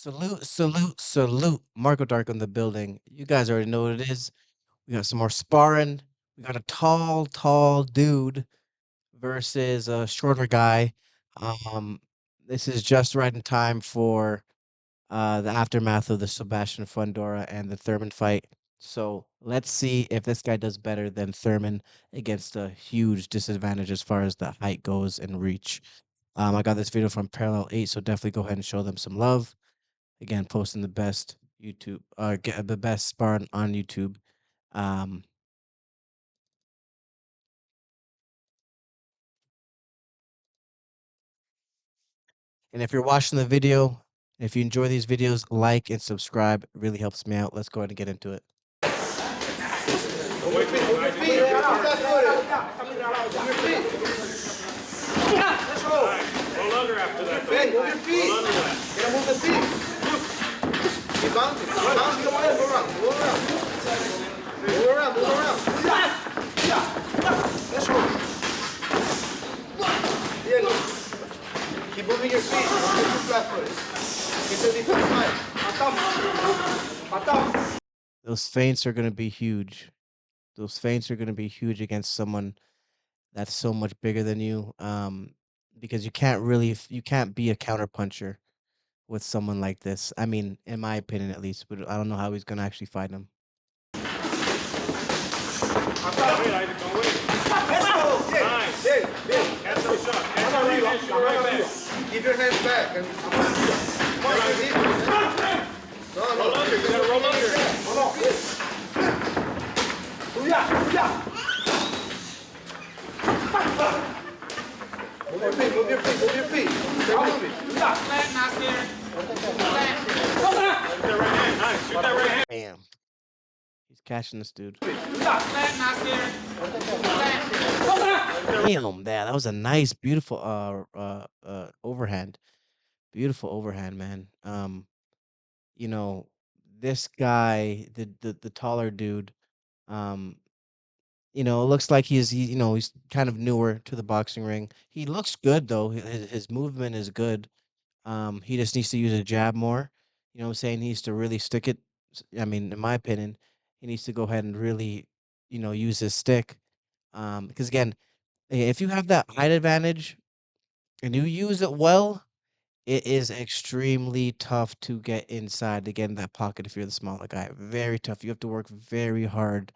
Salute, salute, salute. Marco Dark on the building. You guys already know what it is. We got some more sparring. We got a tall, tall dude versus a shorter guy. Um, this is just right in time for the aftermath of the Sebastian Fundora and the Thurman fight. So let's see if this guy does better than Thurman against a huge disadvantage as far as the height goes and reach. I got this video from Parallel 8, so definitely go ahead and show them some love. Again, posting the best YouTube, get the best spar on YouTube. Um, and if you're watching the video, if you enjoy these videos, like and subscribe. It really helps me out. Let's go ahead and get into it. Roll under after that. Move your feet. Gotta move the feet. Keep bouncing. Keep bouncing. Go ahead. Go around. Go around. Move around. Move around. Let's go. Diego. Keep moving your feet. Don't get too flat footed. Get to the defense line. Atam. Those feints are going to be huge. Those feints are going to be huge against someone that's so much bigger than you. Because you can't be a counter puncher with someone like this. I mean, in my opinion, at least, but I don't know how he's going to actually fight him. Keep your hands back. And roll under. You gotta roll under. Move your feet. Move your feet. Stay moving. Flat, not scared. Flat. Shoot that right hand. Nice. Shoot that right hand. Bam. He's catching this dude. Flat, not scared. Flat. Damn, that was a nice, beautiful overhand. Beautiful overhand, man. You know, this guy, the taller dude, um, you know, it looks like he's kind of newer to the boxing ring. He looks good though. His movement is good. He just needs to use a jab more. You know what I'm saying? He needs to really stick it. I mean, in my opinion, he needs to go ahead and really, use his stick. Because again, if you have that height advantage and you use it well, it is extremely tough to get inside to get in that pocket if you're the smaller guy. Very tough. You have to work very hard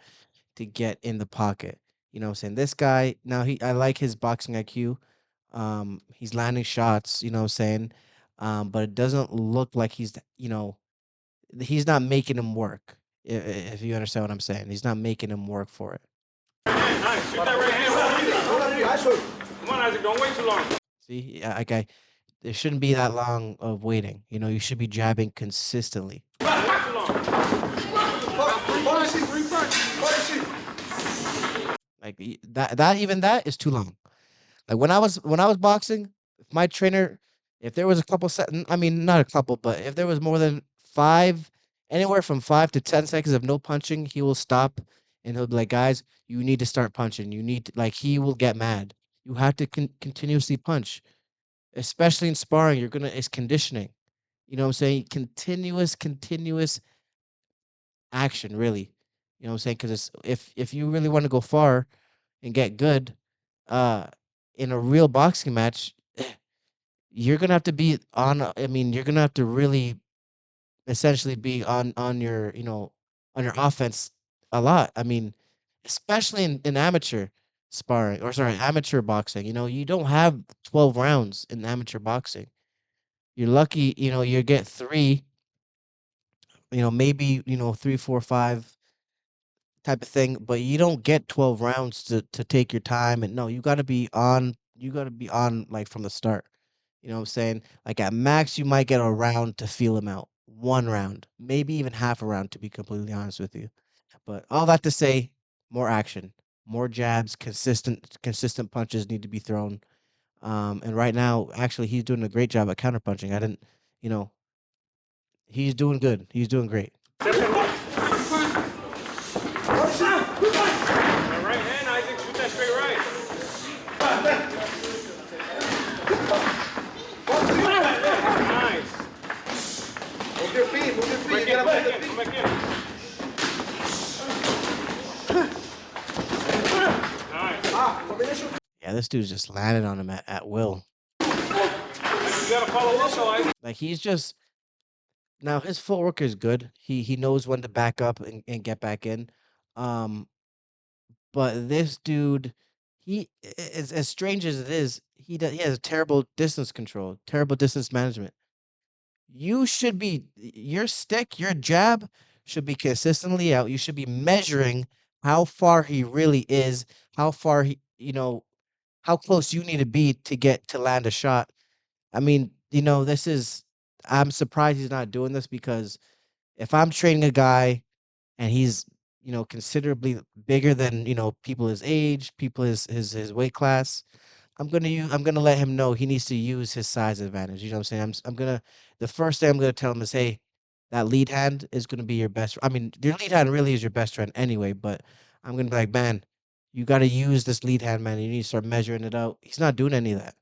to get in the pocket. You know what I'm saying? This guy, now I like his boxing IQ. He's landing shots, you know what I'm saying? But it doesn't look like he's not making him work. If you understand what I'm saying. He's not making him work for it. Nice. Shoot that right hand. Come on, Isaac. Don't wait too long. See? Yeah, okay. There shouldn't be that long of waiting. You know, you should be jabbing consistently. Like that is too long. Like when I was boxing, if my trainer, if there was a couple I mean not a couple, but if there was more than anywhere from 5 to 10 seconds of no punching, he will stop and he'll be like, guys, you need to start punching. You need to, like he will get mad. You have to continuously punch, especially in sparring. It's conditioning. You know what I'm saying? Continuous action, really. You know what I'm saying? Because if you really want to go far and get good, uh, in a real boxing match, you're gonna have to be on. I mean, you're gonna have to really, essentially, be on your on your offense a lot. I mean, especially in amateur sparring, or sorry, amateur boxing. You know, you don't have 12 rounds in amateur boxing. You're lucky. You get three. Maybe three, four, five type of thing, but you don't get 12 rounds to take your time. And no, you got to be on like from the start. You know what I'm saying? Like at max you might get a round to feel him out. One round, maybe even half a round, to be completely honest with you. But all that to say, more action, more jabs, consistent punches need to be thrown. And right now, actually, he's doing a great job at counterpunching. I didn't, you know, he's doing good. He's doing great. Right hand, Isaac. Shoot that straight right. Nice. Move your feet, move your feet. You gotta move the feet. Yeah, this dude's just landed on him at will. You gotta follow up, Like he's just now his footwork is good. He knows when to back up and get back in. Um, but this dude, as strange as it is, he has terrible distance control, terrible distance management. You should be your stick, your jab should be consistently out. You should be measuring how far he really is, how far how close you need to be to get to land a shot. I mean, I'm surprised he's not doing this because if I'm training a guy and he's, considerably bigger than, people his age, people his weight class, I'm gonna let him know he needs to use his size advantage. You know what I'm saying? I'm gonna the first thing I'm gonna tell him is, hey, that lead hand is gonna be your best. I mean, your lead hand really is your best friend anyway, but I'm gonna be like, man, you gotta use this lead hand, man. You need to start measuring it out. He's not doing any of that.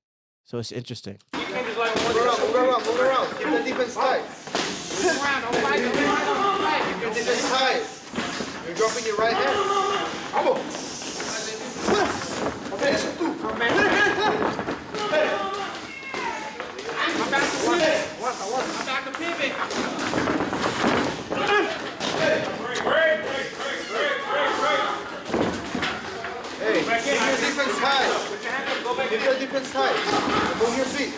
So it's interesting. Move around, move around, move around. Keep the defense tight. Move around, don't fight, don't fight, don't fight. Keep your defense tight. You're dropping your right hand. Vamos. Eso tú. I'm back to pivot. I'm back to pivot. Hey, keep your defense tight. Keep your defense tight. Move your feet.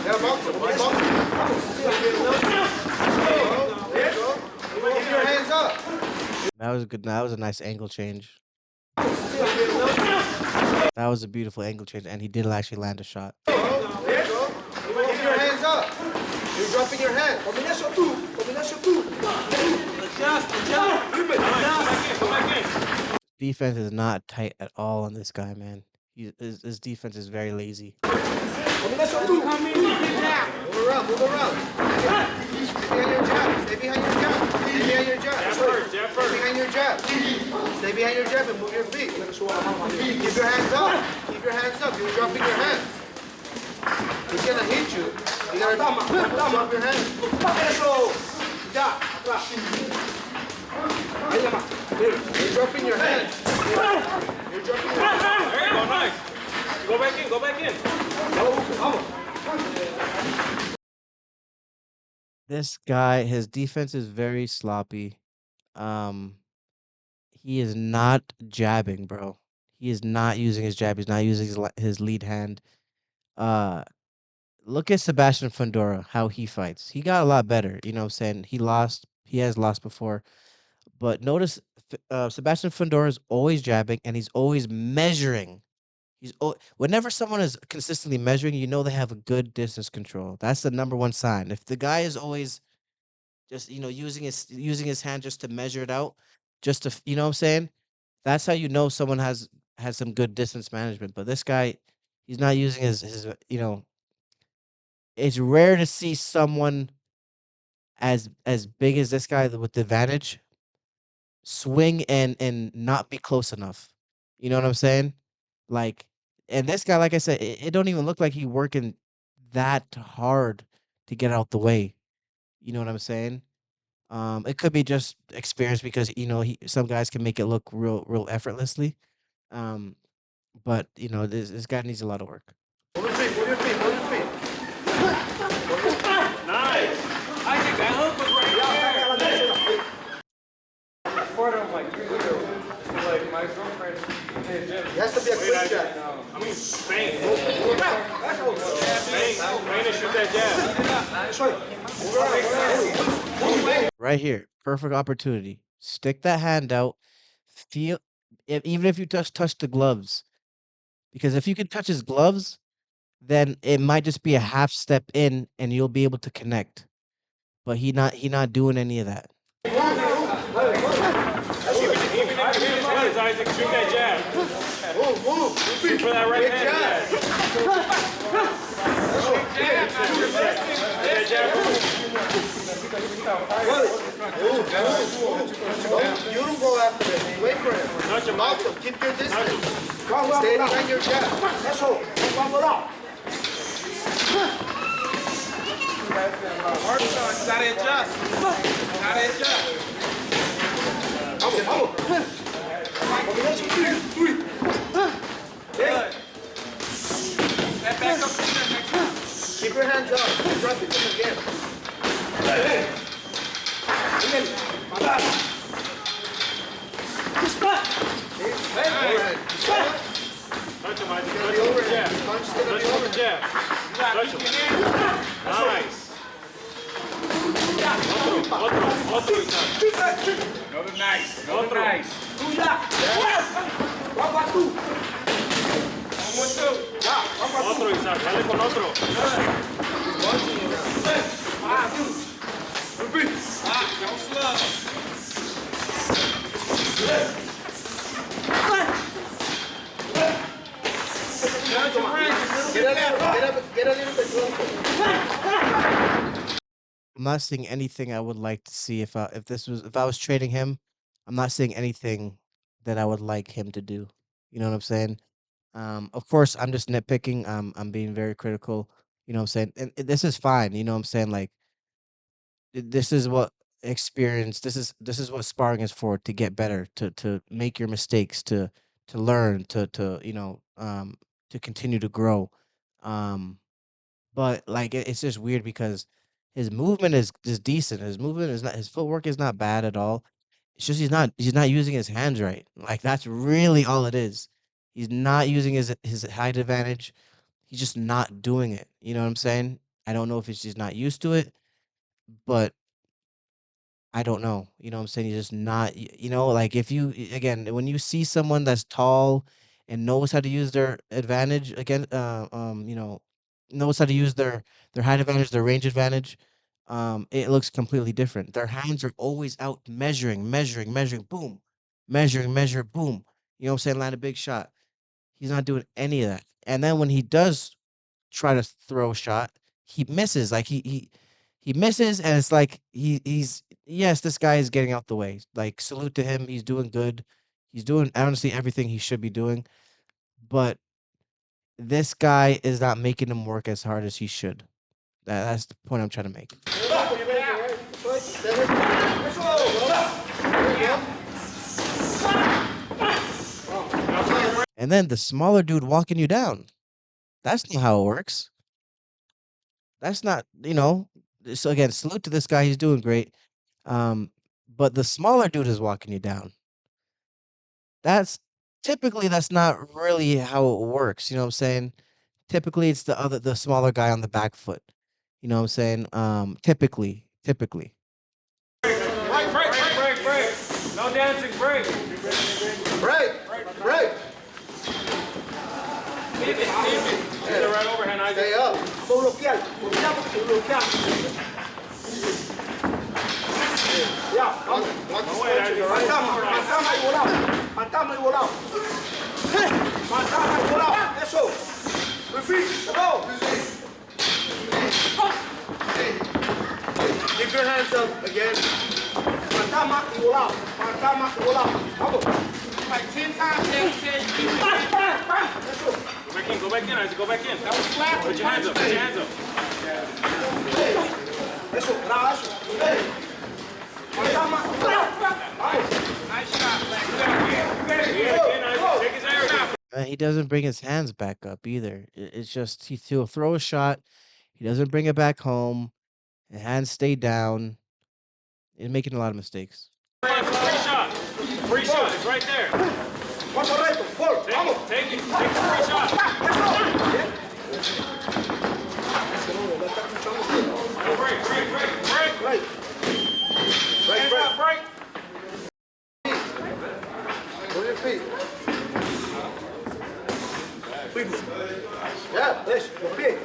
Yeah, bounce it. Bounce it. There you go. Keep your hands up. That was good. That was a nice angle change. That was a beautiful angle change, and he did actually land a shot. There you go. Keep your hands up. You're dropping your hand. Combinación tú. Combinación tú. Adjust. Go back in. Defense is not tight at all on this guy, man. His defense is very lazy. Combinación tú. Come in, get down. Move around, move around. Stay behind your jab. Stay behind your jab. Stay behind your jab. Stay behind your jab. Stay behind your jab and move your feet. Keep your hands up. Keep your hands up. You're dropping your hands. He's gonna hit you. You gotta drop your hands. Eso. Ya. Atrás. Ahí llama. You're dropping your hands. You're dropping your hands. There you go, nice. Go back in, go back in. Vamos. This guy, his defense is very sloppy. He is not jabbing, bro. He is not using his jab. He's not using his lead hand. Uh, Look at Sebastian Fundora, how he fights. He got a lot better. You know what I'm saying? He lost. He has lost before. But notice Sebastian Fundora is always jabbing and he's always measuring. Whenever someone is consistently measuring, you know they have a good distance control. That's the number one sign. If the guy is always just using his hand just to measure it out, just to you know what I'm saying, that's how you know someone has some good distance management. But this guy, he's not using his It's rare to see someone as big as this guy with the advantage swing and not be close enough. You know what I'm saying? Like, and this guy, like I said, it don't even look like he working that hard to get out the way. You know what I'm saying? It could be just experience because some guys can make it look real effortlessly. Um, but this guy needs a lot of work. Move your feet, move your feet, move your feet. Nice. I think that hook was right there. Like my girlfriend in the gym. It has to be a quick jab. I mean, Spain. Move around. Spain to shoot that jab. Move around. Right here, perfect opportunity. Stick that hand out. Feel even if you touch the gloves, because if you can touch his gloves, then it might just be a half step in, and you'll be able to connect. But he not doing any of that. Even if you hit his hands, Isaac, shoot that jab. Move. Shoot for that right Big hand. jab. That jab. You don't go after him. Wait for him. Touch him, Box him. Keep your distance. Stay behind your jab. gotta adjust. Gotta adjust. Vamos, vamos. Combination 3. Good. Step back up in there next time. Keep your hands up. Drop it again. Hey. Overhead. Touch him, Isaac. Get Touch the him. overhead. Jab. Punch, still Touch the him with overhead. the jab. You gotta Touch keep him. your hands up. Nice. Otro, Isaac. Another nice. Another Otro. nice. One more two. Otro, Isaac. Dale con otro. Don't slug. Get a little bit closer. I'm not seeing anything I would like to see if I was trading him. I'm not seeing anything that I would like him to do. You know what I'm saying? Of course, I'm just nitpicking. I'm being very critical. You know what I'm saying? And this is fine. You know what I'm saying? Like this is what experience. This is what sparring is for, to get better, to make your mistakes, to learn, to to continue to grow. Um, but like it's just weird because his movement is decent. His movement is not his footwork is not bad at all. It's just he's not using his hands right. Like that's really all it is. He's not using his height advantage. He's just not doing it. You know what I'm saying? I don't know if he's just not used to it, but I don't know. You know what I'm saying? You're just not, like if again, when you see someone that's tall and knows how to use their advantage again, knows how to use their height advantage, their range advantage, it looks completely different. Their hands are always out measuring, measuring, measuring, boom, measuring, measure, boom. You know what I'm saying? Land a big shot. He's not doing any of that. And then when he does try to throw a shot, he misses. Like he misses, and it's like he's yes, this guy is getting out the way. Like salute to him. He's doing good. He's doing honestly everything he should be doing. But this guy is not making him work as hard as he should. That's the point I'm trying to make. And then the smaller dude walking you down. That's not how it works. That's not, so again, salute to this guy. He's doing great. But the smaller dude is walking you down. That's that's not really how it works. You know what I'm saying? Typically, it's the smaller guy on the back foot. You know what I'm saying? Typically. Break. No dancing, break. Break. Get the right overhand, Isaac. Stay up. Once No you way, switch, you're right. Matamos y volado. Matamos y volado. Eso. Repeat. Go. Keep your hands up again. Matamos y volado. Matamos y volado. Vamos. Like 10 times, 10. Go back in, Isaac. Go back in. That was flat. Put your hands up. Put your hands up. Eso. Bravo, eso. Matamos y volado. Vamos. Nice shot, Black. Again, Isaac. Take his air. He doesn't bring his hands back up either. It's just he'll throw a shot. He doesn't bring it back home. His hands stay down. He's making a lot of mistakes. Free shot. It's right there. Vamos correcto. Gol. Vamos. Take it. Take the free shot. Break. Hands up, break. Move your feet. Yeah, this. Your feet.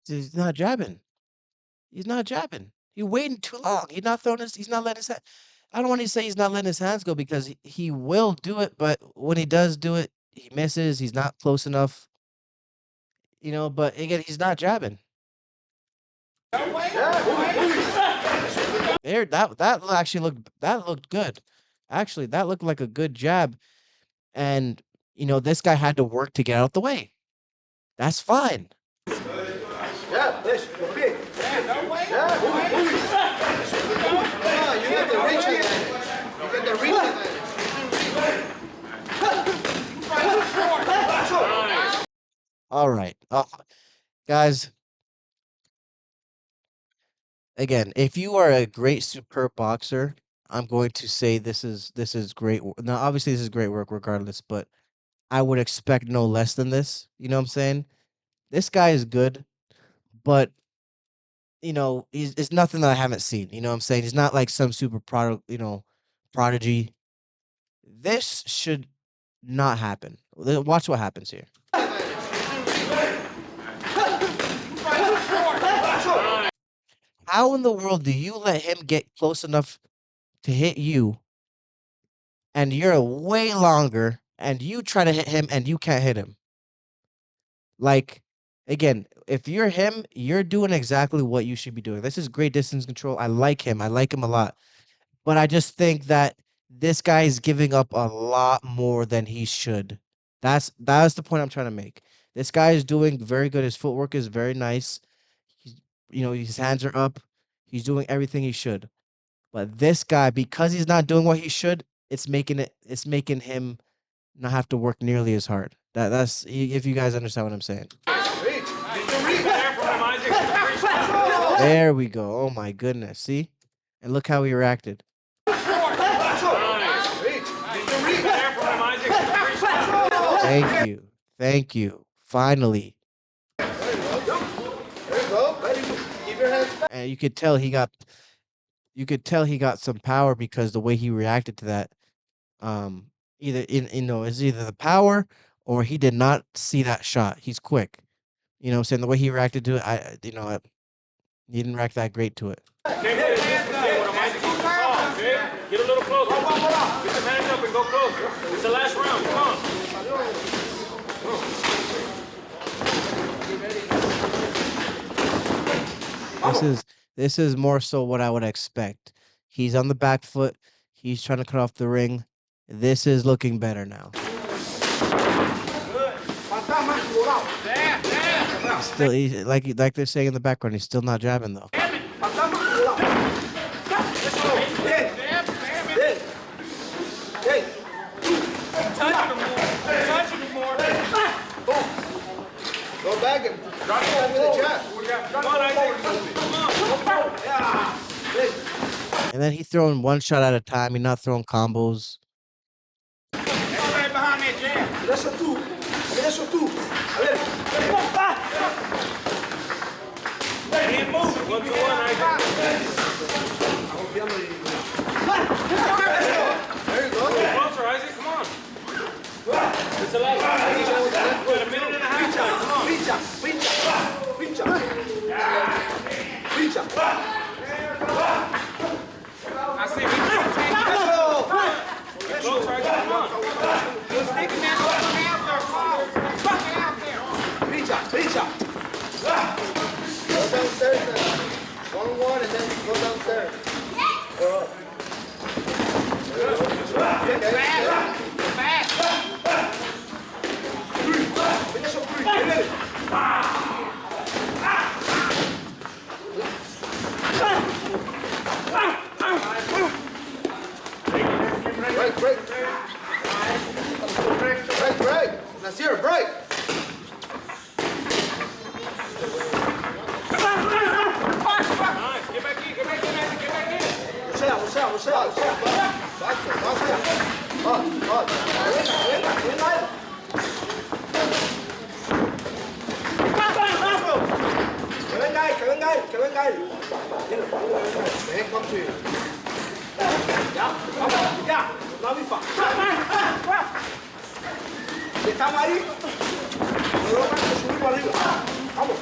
He's not jabbing. He's not jabbing. He's waiting too long. He's not letting his hand. I don't want to say he's not letting his hands go because he will do it, but when he does do it, he misses. He's not close enough. But again, he's not jabbing. There, that actually looked good. Actually, that looked like a good jab. And this guy had to work to get out the way. That's fine. Yeah, this. Your feet. Yeah, move it, move it. Come on, you get the reach advantage. You get the reach advantage. All right. Guys, again, if you are a great superb boxer, I'm going to say this is great. Now, obviously, this is great work regardless, but I would expect no less than this. You know what I'm saying? This guy is good, but it's nothing that I haven't seen. You know what I'm saying? He's not like some super prodigy. This should not happen. Watch what happens here. How in the world do you let him get close enough to hit you, and you're way longer, and you try to hit him, and you can't hit him? Like, again, if you're him, you're doing exactly what you should be doing. This is great distance control. I like him. I like him a lot. But I just think that this guy is giving up a lot more than he should. That's the point I'm trying to make. This guy is doing very good. His footwork is very nice. He's, his hands are up. He's doing everything he should. But this guy, because he's not doing what he should, it's making him not have to work nearly as hard. If you guys understand what I'm saying. Reach. Get the reach. There we go. Oh my goodness. See? And look how he reacted. Reach. Get the reach. Thank you. Thank you. Finally. There you go. Ready? Keep your hands back. And you could tell he got some power because the way he reacted to that. Either is either the power or he did not see that shot. He's quick. You know what I'm saying? The way he reacted to it, he didn't react that great to it. Get a little closer. Get your hands up and go closer. It's the last round. Come on. This is more so what I would expect. He's on the back foot. He's trying to cut off the ring. This is looking better now. Like they're saying in the background, he's still not jabbing though. Go back and drop it with a jab. And then he's throwing one shot at a time. He's not throwing combos. Eso tú. Eso tú. A ver. One to one, Isaac. There you go. Get closer, Isaac. Come on. It's the last round. You got a minute and a half time. Come on. Pincha. Pincha. Pincha. Pincha. I see. Get closer, Isaac. Come on. Pincha. Go downstairs now. 1-1 and then go downstairs. Or up. Break. Break. Nasir, break. Nice. Get back in, Isaac. Get back in. Boxea. Que venga él. Let him come to you. Ya. La bifa. Si estamos ahí, nosotros subimos arriba. Vamos.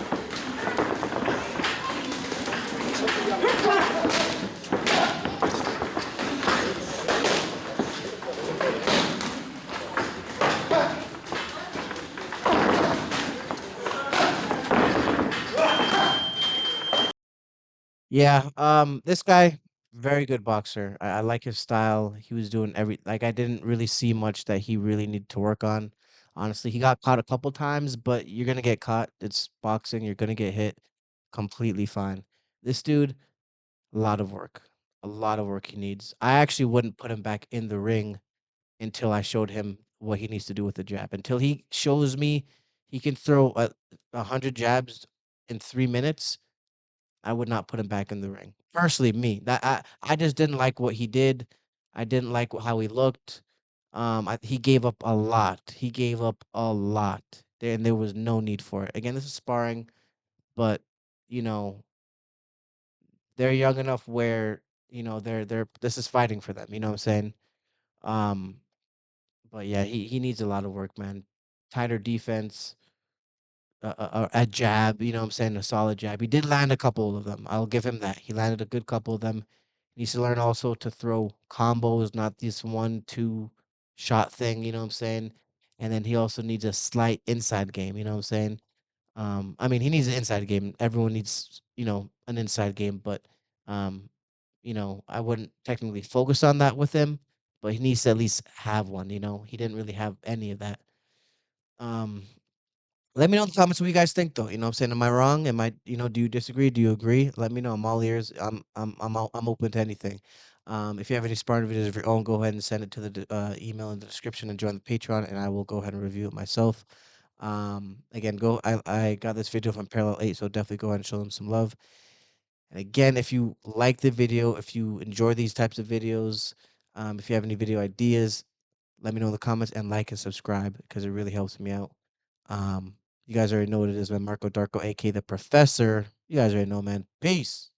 Yeah, this guy, very good boxer. I like his style. He was doing I didn't really see much that he really needed to work on. Honestly, he got caught a couple times, but you're gonna get caught. It's boxing. You're gonna get hit. Completely fine. This dude, a lot of work. A lot of work he needs. I actually wouldn't put him back in the ring until I showed him what he needs to do with the jab. Until he shows me he can throw 100 jabs in 3 minutes, I would not put him back in the ring. Personally, me that I just didn't like what he did. I didn't like how he looked. He gave up a lot. He gave up a lot, and there was no need for it. Again, this is sparring, but you know they're young enough where they're this is fighting for them. You know what I'm saying? Um, but yeah, he needs a lot of work, man. Tighter defense, a jab, you know what I'm saying, a solid jab. He did land a couple of them. I'll give him that. He landed a good couple of them. He needs to learn also to throw combos, not this 1-2 shot thing, you know what I'm saying? And then he also needs a slight inside game, you know what I'm saying? I mean, he needs an inside game. Everyone needs, an inside game, but um, I wouldn't technically focus on that with him, but he needs to at least have one, you know. He didn't really have any of that. Um, Let me know in the comments what you guys think, though. You know what I'm saying? Am I wrong? Do you disagree? Do you agree? Let me know. I'm all ears. I'm open to anything. If you have any sparring videos of your own, go ahead and send it to the email in the description and join the Patreon, and I will go ahead and review it myself. Again, I got this video from Parallel 8, so definitely go ahead and show them some love. And again, if you like the video, if you enjoy these types of videos, if you have any video ideas, let me know in the comments and like and subscribe because it really helps me out. Um, you guys already know what it is, man. Marco Darko, aka the Professor. You guys already know, man. Peace.